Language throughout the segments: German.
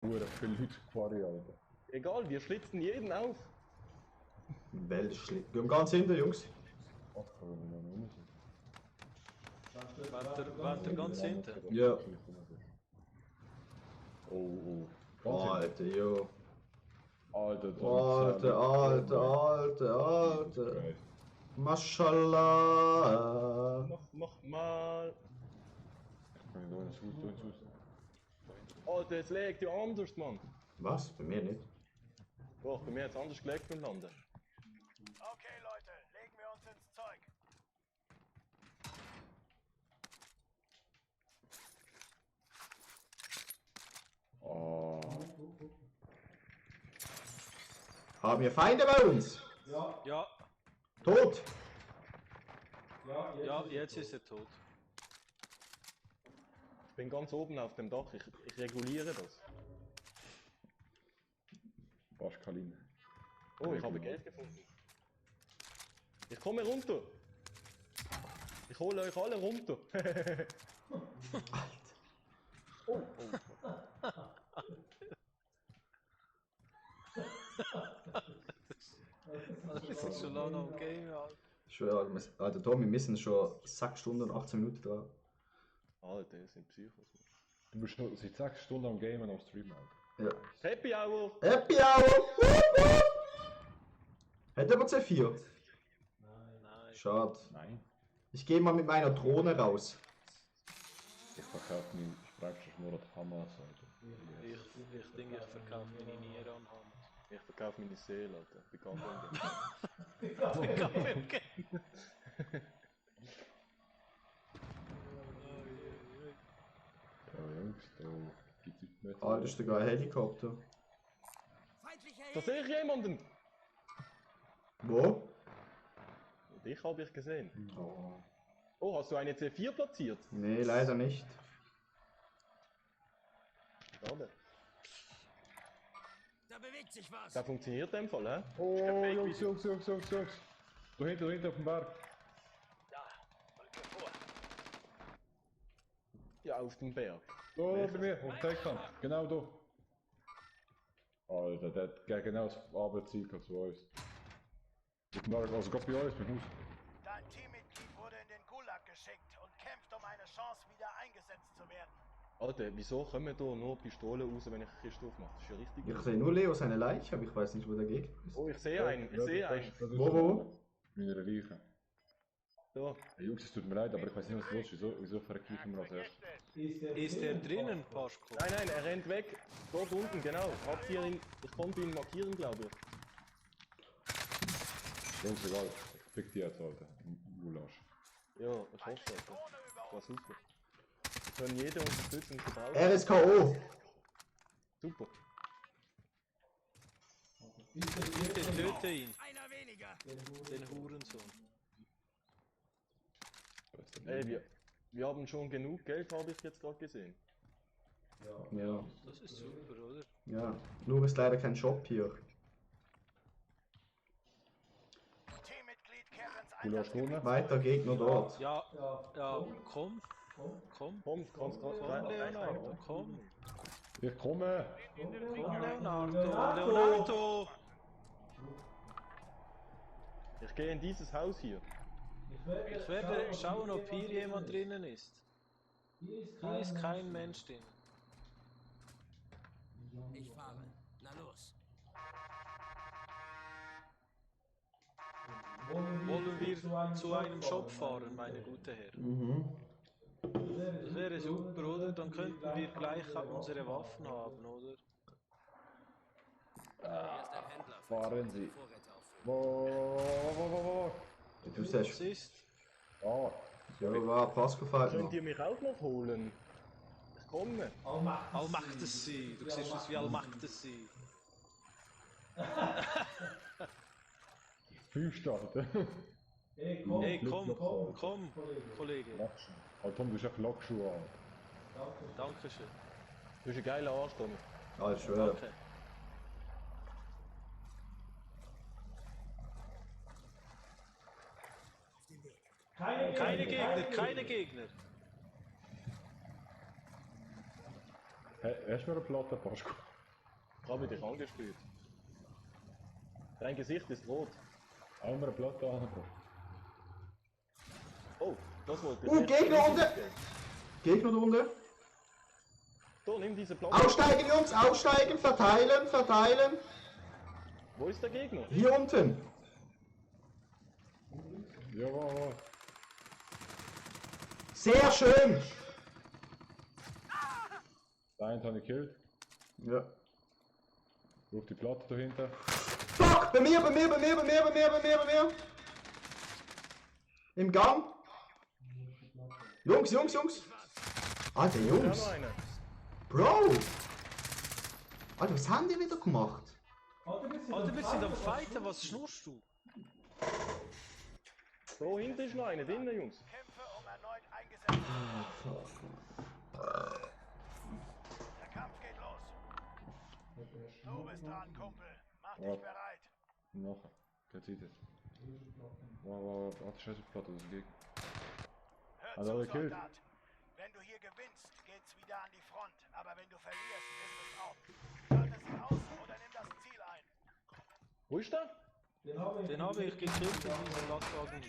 Hure viele Leute gefahren, Alter. Egal, wir schlitzen jeden auf. Weltschlitt. Gehen ganz hinten, Jungs. Ach, kann ich noch nicht sein. Wart ihr ganz hinten? Ja. Oh, oh. Ganz hinten. Alter, jo. Alter, Alter. Mashallah. Mach mal. Kann ich da ins Haus. Alter, jetzt legt ja anders, Mann. Was? Bei mir nicht. Doch, bei mir hat es anders gelegt beim Landen. Okay, Leute, legen wir uns ins Zeug. Oh. Haben wir Feinde bei uns? Ja, Tot! ja, jetzt ist er tot. Ich bin ganz oben auf dem Dach, ich reguliere das. Pascalin. Oh, ich habe Geld gefunden. Ich komme runter. Ich hole euch alle runter. Oh, oh. Das ist schon lange am Game, Alter. Schon, Alter Tom, wir müssen schon 6 Stunden und 18 Minuten dran. Alter, das sind Psychos. Du bist noch seit 6 Stunden am Game und am Stream, Alter. Ja. Happy Hour! Happy Hour! Hätte aber C4. Nein. Schade. Nein. Ich gehe mal mit meiner Drohne raus. Ich verkaufe mich, ich brauche schon nur das Hamas, Alter. Ich denke, ich verkaufe meine Niere an Hand. Ich verkaufe meine Seele, Alter. Bekannt. Ja, Jungs, da gibt es nicht. Ah, das ist sogar ein Helikopter. Da sehe ich jemanden! Wo? Dich habe ich gesehen. Oh. Oh, hast du eine C4 platziert? Nee, leider nicht. Schade. Da bewegt sich was. Da funktioniert in dem Fall, hä? Oh, Jungs. Da hinten auf dem Berg. Ja, auf dem Berg. Da bei mir, auf der Deckkant. Genau da. Alter, der hat genau das Arbeitsziel zu uns. Also gerade bei uns, beim Haus. Dein Teammitglied wurde in den Gulag geschickt und kämpft um eine Chance, wieder eingesetzt zu werden. Alter, wieso kommen da nur Pistolen raus, wenn ich eine Kiste aufmache? Das ist ja richtig. Ich sehe nur Leo seine Leiche, aber ich weiß nicht, wo der Gegner ist. Oh, ich sehe einen, ich sehe einen. Wo? Meine Leiche. Da. Hey, Jungs, es tut mir leid, aber ich weiß nicht, was los ist. Wieso verkaufen wir als erstes? Ist der drinnen, Paschko? Nein, er rennt weg. Dort unten, genau. Habt ihr ihn, ich konnte ihn markieren, glaube ich. Jungs, egal. Ich fick die jetzt, Alter. Gulasch. Ja, ich hoffe, Alter. War super. Wir können jede Unterstützung gebrauchen. Er ist K.O. Super. Bitte töte ihn, Einer weniger. den Hurensohn. Ey, wir haben schon genug Geld, habe ich jetzt gerade gesehen. Ja. Das ist super, oder? Ja. Nur ist leider kein Shop hier. Teammitglied kehrt ins Gulasch Einsatzgebiet. holen. Weiter Gegner dort. Ja, komm. Komm, Komm, Leonardo, komm. Ich komme! Komm, Leonardo. ich gehe in dieses Haus hier. Ich werde schauen, ob hier jemand drinnen ist. Hier ist kein Mensch drin. Ich fahre. Na los. Wollen wir zu einem Shop fahren, meine gute Herren? Mhm. Das wäre super, oder? Dann könnten wir gleich unsere Waffen haben, oder? Fahren Sie. Wo? Du Was sagst, ist? Ah, ja, war Pasco fährt Könnt noch. ihr mich auch noch holen? Ich komme. Allmacht es sie. Du siehst aus wie Allmacht es sie. 5 starten. Hey, komm, Kollege. Lackschuh. Oh, Tom, du hast echt Lackschuhe an. Dankeschön. Du bist ein geiler Arsch, Tommy. Ah, ich schwöre. Danke. Keine Gegner. Hey, hast du mir eine Platte, Pascal? Ich habe dich angespielt. Dein Gesicht ist rot. Einmal eine Platte angebracht. Oh, das wollte ich Gegner unten! Gegner da unten! So, nimm diese Platte. Aussteigen, Jungs! Aussteigen! Verteilen! Verteilen! Wo ist der Gegner? Hier unten! Jawohl. Sehr schön! Den einen habe ich gekillt. Ja. Auf die Platte dahinter. Fuck! Bei mir! Im Gang! Jungs! Alter, Ja, noch Jungs! einer. Bro! Alter, was haben die wieder gemacht? Alter, wir sind am Fighten, was schnurst du? So, hinten ist noch einer, drinnen, Jungs. Kämpfe, um erneut eingesetzt zu werden. Der Kampf geht los. Du bist dran, Kumpel. Mach dich Ja. bereit. Nachher. Keine Zeit jetzt. Wow, warte, scheiße Platte, das ist ein Gegner. Hör Also, zu, gekillt. Soldat. Wenn du hier gewinnst, geht's wieder an die Front. Aber wenn du verlierst, ist es auf. Schalte sie aus oder nimm das Ziel ein. Wo ist der? Den habe ich gekillt in diesem Lastwagen.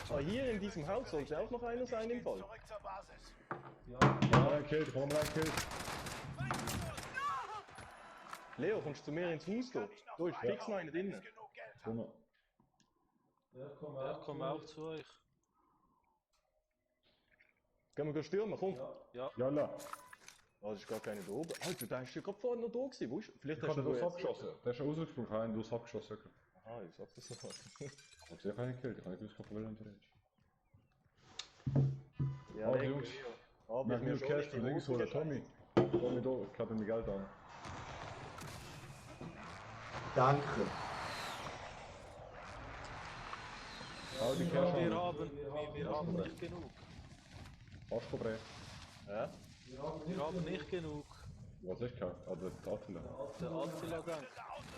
Ah, hier in diesem Haus sollte auch noch einer sein im Fall. Zurück zur Basis. Komm rein, killt, komm rein, killt. Leo, kommst du zu mir ins Haus da? Da ist fix noch einer drinnen. Genug Geld haben. Komm mal. Ja, ich komme auch zu euch. Gehen wir stürmen, komm. Jalla. Ah, das ist gar keiner da oben. Alter, der ist ja gerade vorne noch da gewesen. Wo ist? Vielleicht Ich hast habe du den da abgeschossen. Der ist schon rausgesprungen, ich habe ihn durchs abgeschossen. Aha, ich sag das sofort. Ich habe sehr keinen gekillt, ich habe nicht gewusst, von welchem du redest. Ja, Also, leck, Jungs. Leo. Aber Wir ich haben mir nur schon Cash nicht von die links Hose holen. Tommy. Tommy, da, ich habe mir Geld an. Danke. Hau die Cash Wir an. haben nicht genug. Aschkobrech. Ja? Wir haben nicht genug. Was ist gekauft? Also, die Attila. Der Attila Gang.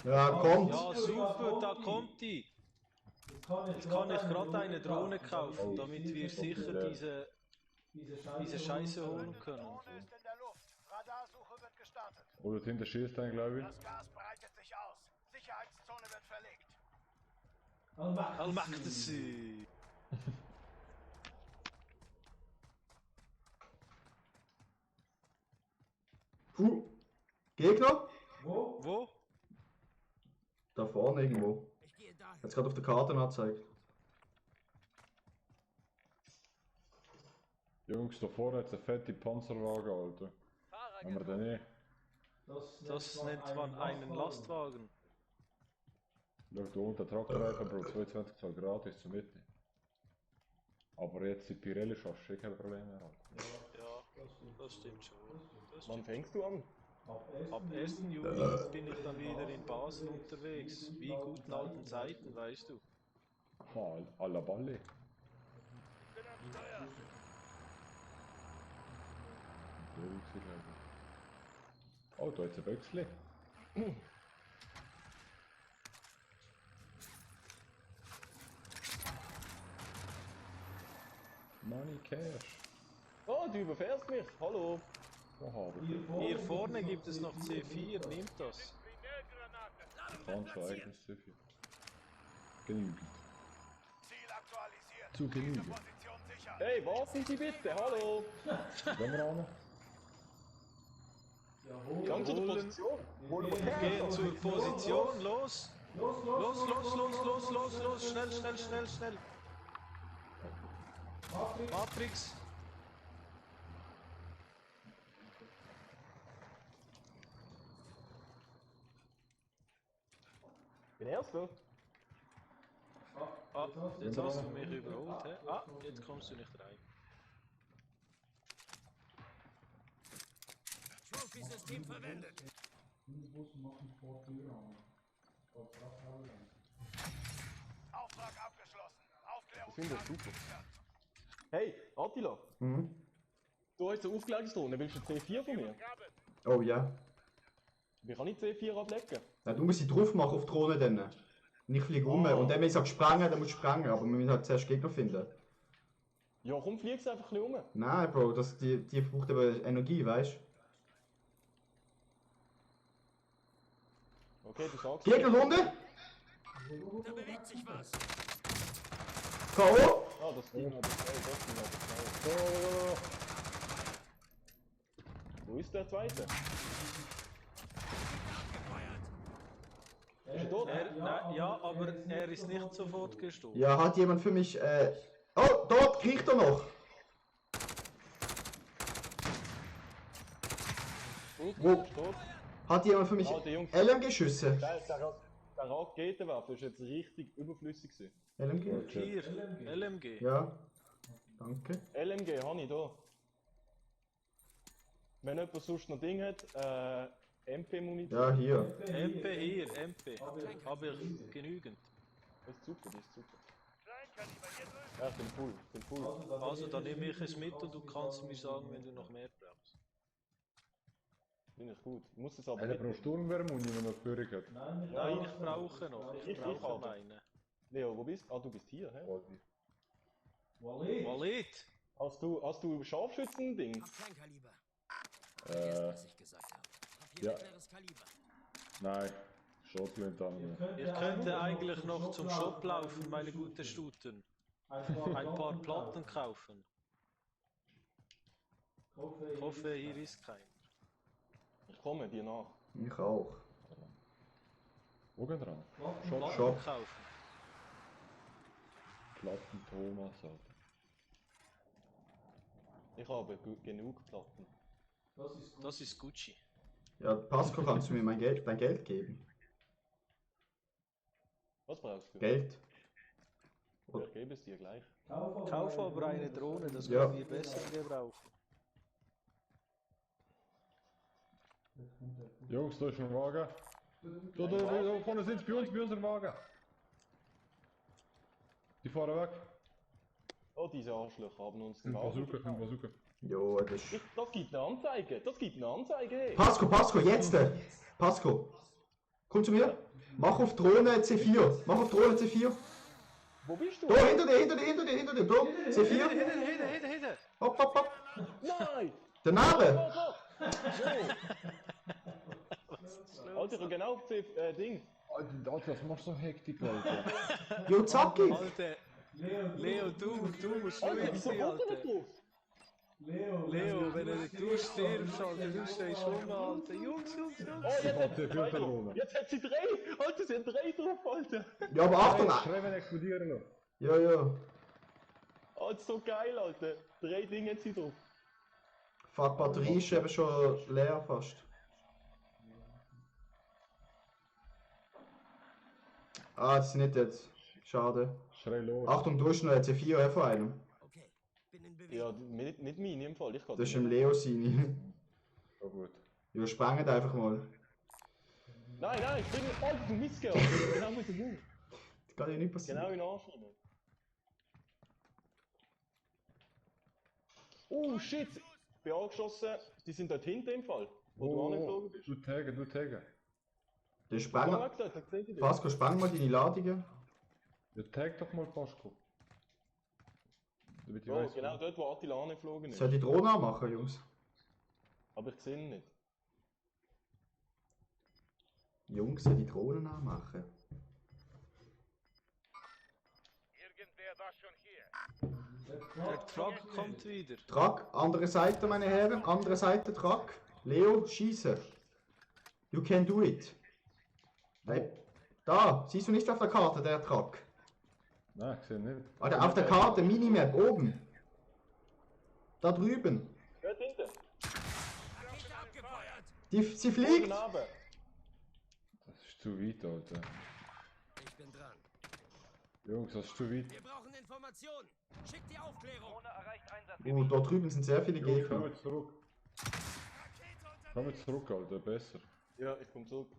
Ja, kommt! Ja, super, da kommt die. Jetzt kann ich gerade eine Drohne kaufen, damit wir sicher diese Scheiße holen können. Drohne ist in der Luft. Radarsuche wird gestartet. Oder hinter schießt ein, glaube ich. Das Gas breitet sich aus. Sicherheitszone wird verlegt. Al-Maqdisi. Gegner? Wo? Da vorne irgendwo. Jetzt gerade auf der Karte angezeigt. Jungs, da vorne hat eine fette Panzerwagen, Alter. Haben wir den nicht? Das nennt man einen Lastwagen. Schau da unten, der Traktorreifen, Bro, 22 Zoll gratis zum Mitnehmen. Aber jetzt die Pirelli schaffst du kein Problem mehr, Alter. Ja, das stimmt schon. Das Wann stimmt. fängst du an? Ab 1. Juli bin ich dann wieder in Basel unterwegs. Wie guten alten Zeiten, weißt du. Ha, alla Balle. Oh, da ist ein Büchsli. Money Cash. Oh, du überfährst mich. Hallo. Oha, Hier vorne gibt es noch C4, nimmt das. kannst du eigenes Ziffel. Genügend. Ziel aktualisiert. Zu genügend. Position sicher. Hey, warten Sie bitte. Hallo. Wenn wir an. Gang zu der Position. Gehen zur Position, los! Los, schnell! Matrix! Bin Erster. Ah, jetzt hast du mich überholt, hä? Ah, jetzt kommst du nicht rein. Trophy-System verwendet. Auftrag abgeschlossen. Ich finde das super. Hey, Attila. Mhm. Du hast eine Aufklärungsdrohne. Willst du C4 von mir? Oh ja. Wie kann ich C4 ablegen? Ja, du musst sie drauf machen auf die Drohne dann. Und ich fliege rum. Und dann, wenn ich sage sprengen, dann musst du sprengen. Aber wir müssen halt zuerst Gegner finden. Ja, komm, fliegst einfach ein bisschen rum. Nein, Bro, die braucht aber Energie, weißt du? Okay, du sagst. Gegnerrunde! Da bewegt sich was. K.O. Ah, das ging aber schnell, das ging aber schnell. Wo ist der zweite? Ist er tot? Nein, ja, aber er ist nicht sofort gestorben. Ja, hat jemand für mich, Oh, dort kriegt er noch! Gut, Wo? ist tot. Hat jemand für mich Alter, Jungs. LMG-Schüsse? Der Raketenwerfer ist jetzt richtig überflüssig gewesen. LMG? Hier, LMG. Ja. Danke. LMG habe ich da. Wenn jemand sonst noch Ding hat, MP-Munition. Ja, hier. MP hier, MP. Habe ich genügend. Das ist super, das ist super. Kleinkaliber hier drüben. Ja, ich bin full. Also dann nehme ich es mit und du kannst mir sagen, wenn du noch mehr brauchst. Finde ich gut. Ich muss es aber Er nicht. braucht Sturmwehrmuni, wenn er noch Führung hat. Nein, ich brauche noch. Ich Ich brauche habe. meine. Leo, wo bist du? Ah, du bist hier, hä? Walid! Hast du Scharfschützen-Ding? Hab Kleinkaliber. Vergesst, was ich gesagt habe. Hab hier ja. mittleres Kaliber. Nein, Schrotflinte an. Ich könnte eigentlich noch zum Shop laufen, meine guten Stuten. Ein paar Platten kaufen. Ich hoffe, hier ist kein. Ich komme dir nach. Ich auch. Wo gehen dran? Platten Shop. kaufen. Platten Thomas, Alter. Ich habe genug Platten. Das ist Gucci. Ja, Pasco, kannst du mir dein Geld geben? Was brauchst du? Geld? Ja, ich gebe es dir gleich. Kauf aber eine Drohne, das Ja. können wir besser gebrauchen. Jungs, da ist ein Wagen. Da vorne sind sie, bei uns im Wagen. Die fahren weg. Oh, diese Arschlöcher haben uns den Ein Wagen Bazooka, ein Bazooka. Jo, das ist... Das gibt eine Anzeige. Das gibt eine Anzeige. Hey. Pasco, jetzt! Pasco! Komm zu mir! Mach auf Drohne C4! Mach auf Drohne C4! Wo bist du? Da, hinter dir! Bro! C4! Hinter! Hopp! Nein! Daneben! Alter, ich habe genau auf das Ding. Alter, was machst du so Hektik, Alter? Jo, zackig! Alter! Leo, du musst Alter, ruhig wieso sein, kommt er Alter! nicht drauf? Leo, wenn du stirbst, Alter, du stehst rum, Alter! Jungs! Oh, jetzt hat sie Viel zwei drauf. Drohne. Jetzt hat sie drei. Alter, sie haben drei drauf, Alter. Ja, aber Achtung! Schreiben explodieren noch. Ja. Alter, so geil, Alter. Drei Dinge hat sie drauf. Fuck, Batterie ist eben schon leer fast. Ah, das ist nicht jetzt. Schade. Schrei los. Achtung, du hast noch eine C4 von einem. Okay, bin in Bewegung. Ja, nicht meine im Fall. Ich kann Das ist im Leo seine. Ja gut. Ja, sprengt einfach mal. Nein, ich bin nicht. Alter, du Missgeber. Genau mit dem Mund. Das kann ja nicht passieren. Genau in den Arsch rein. Oh shit! Ich bin angeschossen. Die sind dort hinten im Fall. Wo du angeflogen bist. Du taggen. Der Ich Sprenger. habe gesagt, dann seht ihr das. Pasco, spreng mal deine Ladungen. Ja, tag doch mal Pasco. Damit ich Oh, weiss, genau dort, wo Attila angeflogen ist. Soll die Drohne anmachen, Jungs? Aber ich sehe ihn nicht. Jungs, soll die Drohnen anmachen? Irgendwer war schon hier. Der Truck kommt wieder. Truck, andere Seite, meine Herren, andere Seite, Truck. Leo, schieße. You can do it. Hey, da, siehst du nicht auf der Karte, der Truck? Nein, ich sehe nicht. Oder auf der Karte, Minimap, oben. Da drüben. Dort hinten. Rakete abgefeuert. Sie fliegt. Oben runter. Das ist zu weit, Alter. Ich bin dran. Jungs, das ist zu weit. Wir brauchen Informationen. Schick die Aufklärung. Drohne erreicht Einsatz. Dort drüben sind sehr viele Jungs, komm Gegner. jetzt zurück. Komm jetzt zurück, Alter, besser. Ja, ich komme zurück.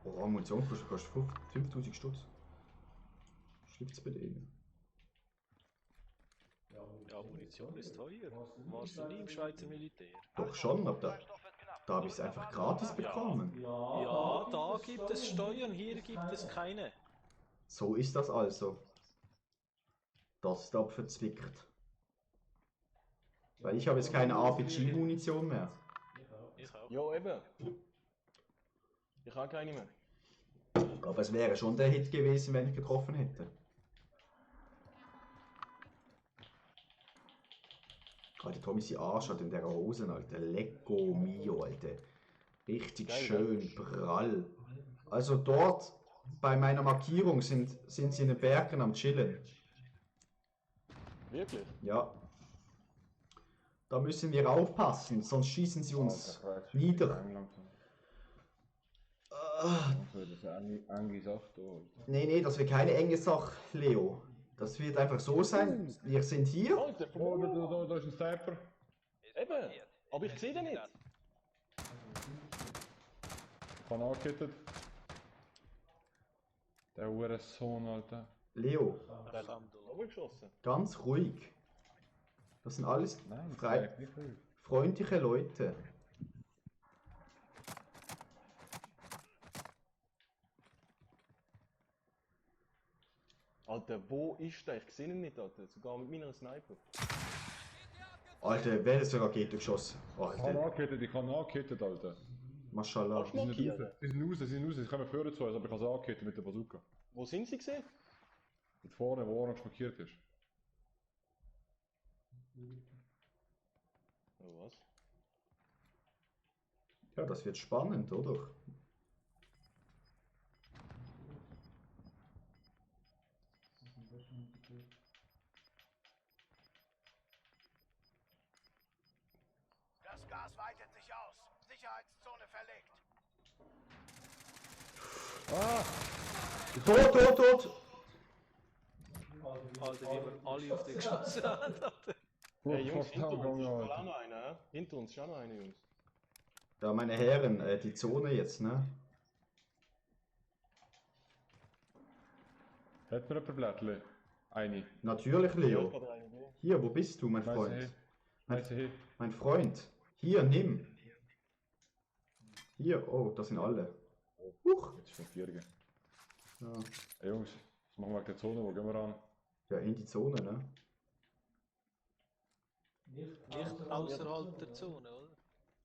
Oh, Munition kostet 5000 Stutz. Schlimmt's bei denen. Ja, Munition ist teuer. Warst du nie im Schweizer Militär? Doch schon, aber Treibstoff wird knapp. da habe ich es einfach gratis bekommen. Ja, da gibt es Steuern, hier gibt es keine. So ist das also. Das ist aber verzwickt. Weil ich habe jetzt keine RPG-Munition mehr. Ich auch. Ja, eben. Ich habe keine mehr. Aber es wäre schon der Hit gewesen, wenn ich getroffen hätte. Alter, Tommy, sein Arsch hat in der Hosen, Alter. Lecco mio, Alter. Richtig Geil, schön, prall. Also dort, bei meiner Markierung, sind sie in den Bergen am Chillen. Wirklich? Ja. Da müssen wir aufpassen, sonst schießen sie uns nieder. Das ist eine enge Sache da. Nee, das wird keine enge Sache, Leo. Das wird einfach so sein, wir sind hier. Alter, Oh, da ist ein Sniper. eben. Aber ich sehe den nicht. Ich habe angehittet. Der Hurensohn, Alter. Leo, Der hat geschossen. ganz ruhig. Das sind alles Nein, das frei, ist nicht gut. freundliche Leute. Alter, wo ist der? Ich sehe ihn nicht, Alter. Sogar mit meiner Sniper. Alter, wer ist eine Rakete geschossen? Ich habe Alter, angehittet, Alter. Mashallah. Hast du markiert? Sie sind raus, sie kommen vorne zu uns, aber ich habe sie angehittet mit der Bazooka. Wo sind sie gesehen? Dort vorne, wo orange markiert ist. Oh, was? Ja, das wird spannend, oder? Das Gas weitet sich aus. Sicherheitszone verlegt. Tot! Alter, wie wir alle auf dich geschossen haben. Alter. Hey Jungs, hinter uns ist Alter. wohl auch noch einer, hä? Hinter uns ist auch noch einer, Jungs. Ja, meine Herren, die Zone jetzt, ne? Hat mir ein Blättchen? Eine. Natürlich, Leo. Ja, einer, ja. Hier, wo bist du, mein Weiße Freund? He. Weiße He. Mein Freund. Hier, nimm. Hier, oh, das sind alle. Huch. Jetzt ist noch 4. Ja, Hey Jungs, was machen wir mit der Zone? Wo gehen wir an? ja, in die Zone, ne? Nicht außerhalb der Zone, oder?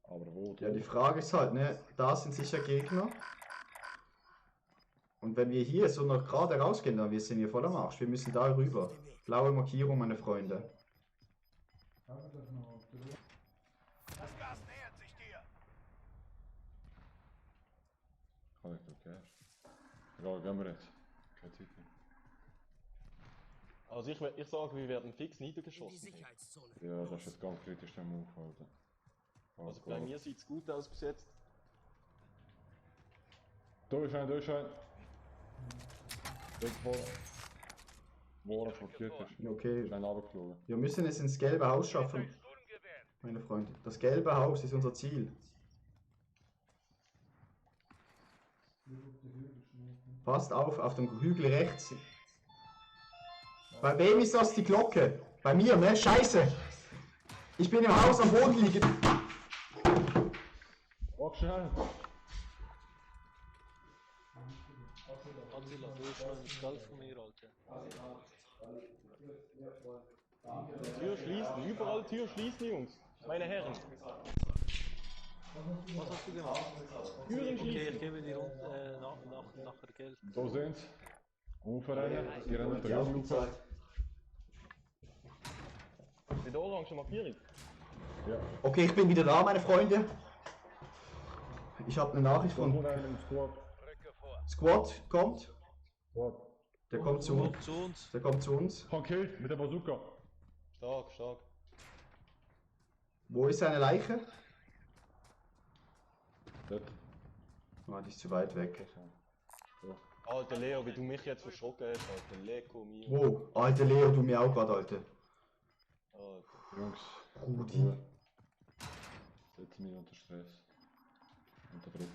Aber wo? Ja, die Frage ist halt, ne? Da sind sicher Gegner. Und wenn wir hier so noch gerade rausgehen, dann wir sind hier voll am Arsch. Wir müssen da rüber. Blaue Markierung, meine Freunde. Das Gas nähert sich dir. Kann ich doch Cash. Egal, gehen wir jetzt. Keine Zeit mehr. Also ich sage, wir werden fix In die niedergeschossen. Sicherheitszone. Ja, das ist jetzt ganz kritisch der Move, Alter. Also bei mir sieht es gut aus bis jetzt. Durchschein. Dort vorne. Wo orange markiert ist. Okay, Ist einer runtergeflogen. wir müssen es ins gelbe Haus schaffen, meine Freunde. Das gelbe Haus ist unser Ziel. Passt auf dem Hügel rechts. Bei wem ist das die Glocke? Bei mir, ne? Scheiße! Ich bin im Haus am Boden liegen. Oh, schnell! Attila, du hast noch ein Geld von mir, Alter. Tür schließen, überall Tür schließen, Jungs. Meine Herren. Was hast du gemacht? Türen Okay, schließen. ich gebe dir nachher Geld. So sind sie. Aufrennen. Die rennen der Gang auf. Mit der orange Markierung. Ja. Okay, ich bin wieder da, meine Freunde. Ich habe eine Nachricht Da von kommt einer im Squad. Squad. Kommt. Squad. Der kommt zu uns. Zu uns. Der kommt zu uns. Ich habe gekillt mit der Bazooka. Stark. Wo ist seine Leiche? Dort. Ah, die ist zu weit weg. Alter Leo, wie du mich jetzt verschrocken hast, Alter. Lecco mio. Wo? Alter Leo, du mir auch gerade, Alter. Alter. Jungs. Rudi. Ruhe. Setz mich unter Stress. Unter Druck.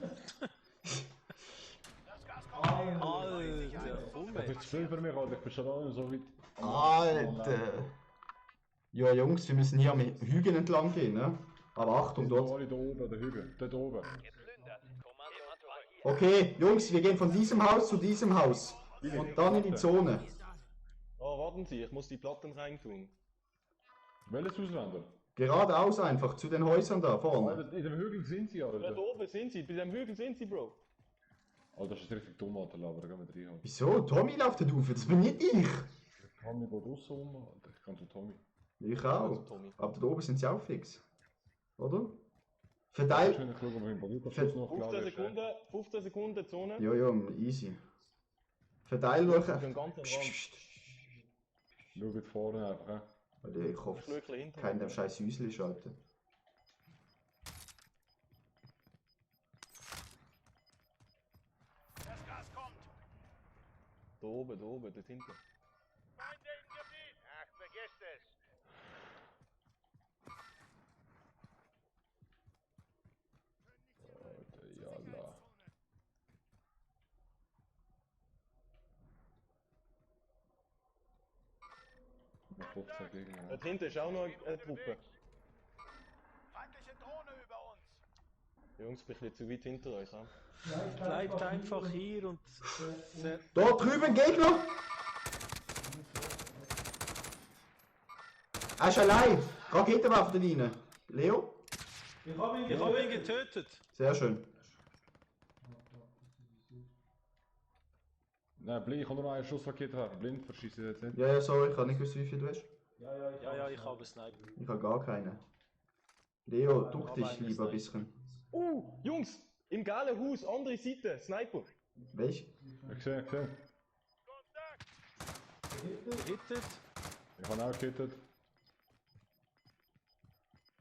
Das Gas kommt näher. Alter, Das Fummel. ist zu viel für mich, Alter. Ich bin schon lange so weit. Alter. Ja, Jungs, wir müssen hier am Hügel entlang gehen, ne? Aber Achtung, Dort. dort. Alle da oben, der Hügel. Dort oben. Okay, Jungs, wir gehen von diesem Haus zu diesem Haus. Und dann in die Zone. Oh, warten Sie, ich muss die Platten reintun. Welches Ausländer? Geradeaus einfach, zu den Häusern da vorne. Alter, in dem Hügel sind sie, Da Alter. oben sind sie, bei dem Hügel sind sie, Bro. Alter, das ist richtig dumm, Alter, aber da gehen wir rein. Wieso? Tommy läuft da drauf, das bin nicht ich. Tommy geht raus rum, Alter. Ich kann zu Tommy. Ich Also, auch. Tommy. Aber da oben sind sie auch fix. Oder? Ich Verteilt. will schauen, ob wir im Barrikadschuss noch 15 Sekunden Zone. Ja, ja, easy. Verteilt euch. Wir gehen ganz am Rand. Schaut vorne einfach, hä? Alter, ich hoffe, Schlöckchen hinten. kein der scheiß Häusli schalten. Das Gas kommt. Da oben, dort hinten. Feinde im Gebiet. Ach, vergesst es. Alter, jalla. Noch 15 Gegner, ne? Dort hinten ist auch noch eine Truppe. Feindliche Drohne über uns. Jungs, ich bin ein bisschen zu weit hinter euch. Ja? Bleibt einfach hier und Da drüben Gegner! Er ist allein! Raketenwaffe da rein. Leo? ich habe ihn getötet. Sehr schön. Nein, blind, ich kann nur noch eine Schussrakete haben. Blind verschießen jetzt nicht. Ja, ja, sorry, ich habe nicht gewusst, wie viel du hast. Ja, ich habe Sniper. Ich habe gar keine. Leo, duck dich lieber ein bisschen. Jungs! Im gelben Haus, andere Seite, Sniper. Welch? Ich sehe, ich sehe. Gehittet. Ich habe auch gekittet.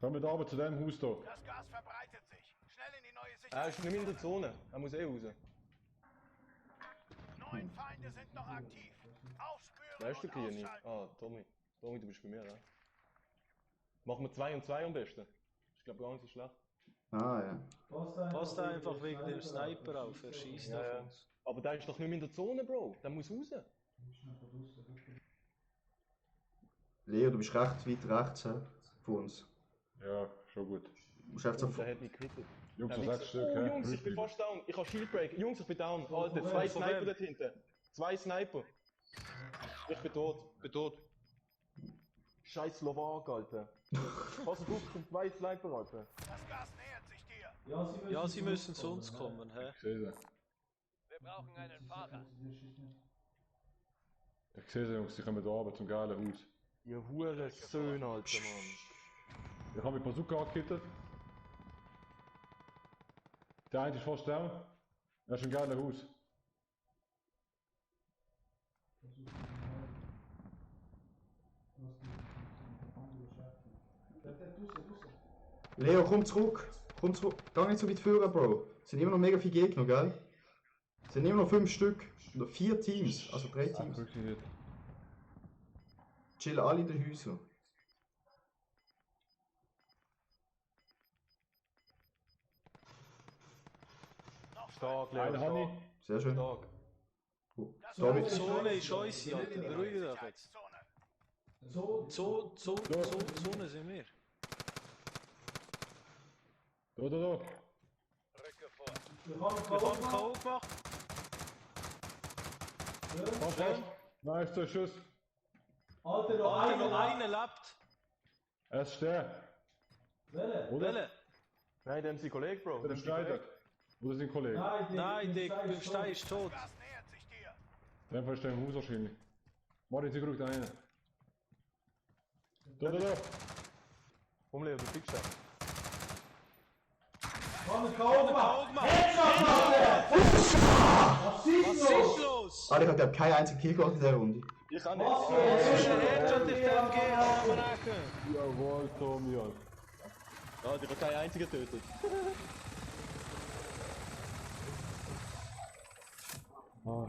Komm mit runter zu dem Haus hier. Das Gas verbreitet sich. Schnell in die neue Er ist Sicherheit. nicht mehr in der Zone. Er muss raus. 9 Feinde sind noch aktiv. Aufspüren Wer ist der und Kiani? ausschalten. Ah, Tommy. Tommy, du bist bei mir, ja? Machen wir 2 und 2 am besten. Ich glaube gar nicht so schlecht. Ah, ja. Passt einfach wegen dem Sniper auf, er schießt Ja, auf ja. uns. Aber der ist doch nicht mehr in der Zone, Bro. Der muss raus. Leo, du bist recht weit rechts hä, von uns. Ja, schon gut. Du musst einfach Und der hat mich gekrittet. Jungs, Der noch 6 Wichser. Stück, Oh, hä? Jungs, ich bin Ruhig fast down. Ich habe Shieldbreak. Jungs, ich bin down. Alter, 2 Von Sniper wem? dort hinten. 2 Sniper. Ich bin tot. Bin tot. Scheiß Slowak, Alter. Was du sind 2 Sniper, Alter. Das Gas nähert sich dir. Ja, sie müssen zu uns kommen, hä? Ich sehe sie. Wir brauchen einen Fahrer. Ich sehe sie, Jungs, die kommen da runter zum geilen Haus. Ihr hure Söhne, Alter, Mann. Ich habe mit Bazooka angekittet. Der eine ist fast down. Er ist im geilen Haus. Leo, komm zurück. Komm zurück. Geh nicht so weit führen, Bro. Es sind immer noch mega viele Gegner, gell? Es sind immer noch 5 Stück. Oder 4 Teams. Also 3 Teams. Wirklich nicht. Chillen alle in den Häusern. Stark, Leo, Einen habe ich. stark. Sehr schön. Stark. Oh, Das Tommy. Gas Zone ist uns, Alter, beruhigt euch jetzt. Sicherheitszone. Zone sind wir. Da. Rücke vor. Wir haben K.O. gemacht. Fast. Nice, 2 Schuss. Alter, noch einer lebt. Er ist der. Oder? Welle. Nein, dem sein Kollege, Bro. Der Dem sein Schneider. Kollege. Oder sein Kollege. Nein, der Stein ist tot. Das Gas nähert sich dir. Der Fall ist der im Haus wahrscheinlich. Martin, sie gerückt da rein. Da. Komm, Leo, du kriegst den. K.O. gemacht. Was ist los? Alter, ich hab glaub keinen einzigen Kill gemacht in der Runde. Ich auch nicht. Das ist ein Headshot auf dem MG abbrechen. Jawohl, Tommy. Alter. Ja, ich habe keinen einzigen getötet. Ah,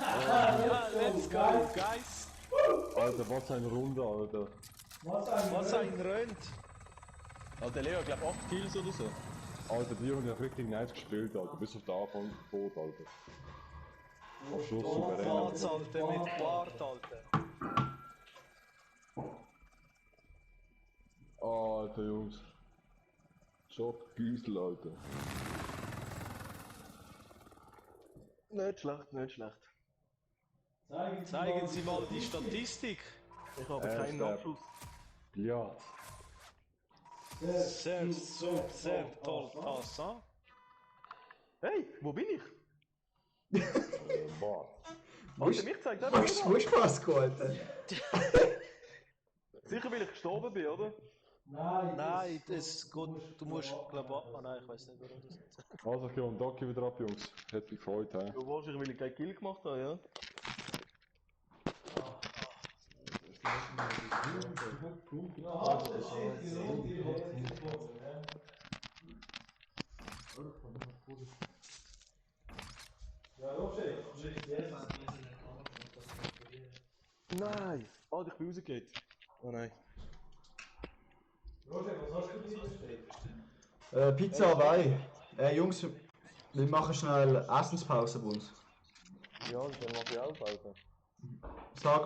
Ja, let's go, guys. Alter, was eine Runde, Alter. Was ein Rönt. Alter, Leo, ich glaube 8 Kills oder so. Alter, die haben ja richtig nice gespielt, Alter. Bis auf den Anfang tot, Alter. Am Schluss souverän. Platz, Alter, mit Bart, Alter. Alter, Jungs. Schock, Güsel, Alter. Nicht schlecht, nicht schlecht. Zeigen Sie mal die Statistik. Ich habe keinen Abschuss. Ja. Sehr toll, passant. Hey, wo bin ich? Boah. Alter, mich zeigt auch Wo nicht. ist was, Alter? Sicher, weil ich gestorben bin, oder? Nein, das ist gut. Du musst, glaube ich, nein, ich weiß nicht, warum das nicht. Also, ich gehe am Doki wieder ab, Jungs. Hat mich gefreut, hä? Du wahrscheinlich, weil ich keinen Kill gemacht habe, ja? Nein! Ah, ich bin rausgegangen. Oh nein. Pizza Hawaii. Jungs, wir machen schnell Essenspause bei uns. Ja, dann mache ich auch Pause. Sag